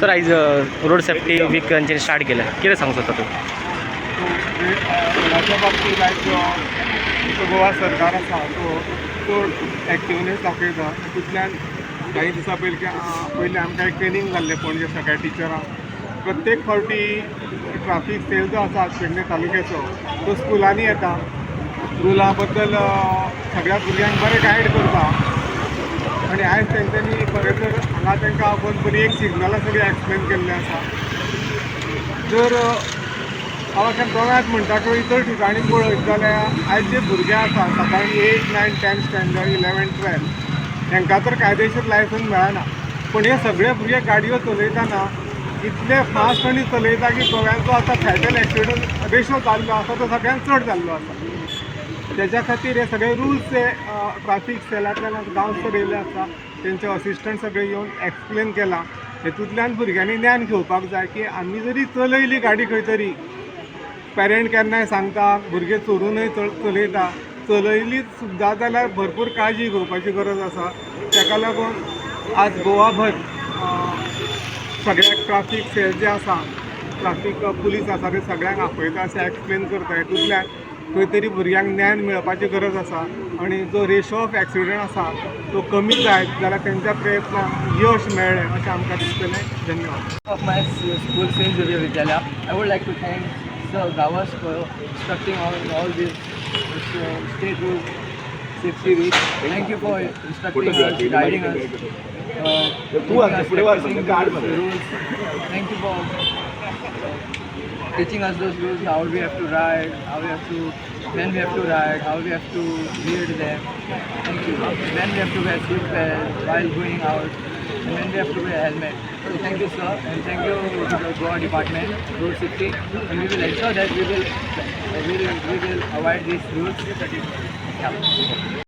Sir आयज road safety weak तांच्यांनी start केल्या, कितें सांगू सोदता तूं? रोडाच्या बाबतींत आयज जो गोवा सरकार आसा तो एक्टिवनेस दाखयता. तितूंतल्यान काही दिसां पयलीं आमकां एक ट्रेनींग जाल्लें पणजे सगळ्या टिचरांक. प्रत्येक फावटी ट्राफीक सेल जो आसा पेडणे तालुक्याचो तो स्कुलांनी येता, रुला बद्दल सगळ्या भुरग्यांक बरें गायड करता. आनी आयज तेंच्यांनी खरें तर हांगा तांकां बरी एक सिग्नलां सगळी एक्सप्लेन केल्ली आसा. जर हांव गोव्यांत म्हणटा इतर ठिकाणी पळयत जाल्यार आयज जे भुरगे आसा सकाळीं 8, 9, 10 स्टँडर्ड 11, 12 तांकां तर कायदेशीर लायसन्स मेळना. पूण हे सगळे भुरगे गाडयो चलयतना इतले फास्ट आनी चलयता की गोव्यांचो आतां फॅटल एक्सिडंट रेशो जाल्लो आसा तो सगळ्यांत चड जाल्लो आसा. त्याच्या खातीर हे सगळे रुल्स हे ट्राफीक सेलांतल्यान गांव येयले आसा, तेंचे असिस्टंट सगळे येवन एक्सप्लेन केला. हेतूंतल्यान भुरग्यांनी ज्ञान घेवपाक जाय की आमी जरी चलयली गाडी खंय तरी, पेरंट केन्नाय सांगता भुरगे चोरूनय चलयता, चलयलीच सुद्दां जाल्यार भरपूर काळजी घेवपाची गरज आसा. ताका लागून आज गोवाभर सगळ्याक ट्राफीक सेल जे आसा, ट्राफीक पुलीस आसा ते सगळ्यांक आपयता अशें एक्सप्लेन करता. हेतूंतल्यान खंय तरी भुरग्यांक ज्ञान मेळपाची गरज आसा आनी जो रेशो ऑफ एक्सिडंट आसा तो कमी जायत जाल्यार तेंच्या प्रयत्नाक यश मेळ्ळें अशें आमकां दिसतलें. धन्यवाद. Of my school Saint Xavier Vidyalaya, I would like to thank Sir Gawas for instructing on all this state road safety week. Thank you for instructing us, guiding us, practicing the rules. Thank you for teaching us those rules, how we have to ride, how we have to, when we have to ride, how we have to read them. Thank you. When we have to wear seat belt while going out, and when we have to wear helmet. So thank you, sir, and thank you to the Goa Department, Road Safety, and we will ensure that we will avoid these rules. Yeah.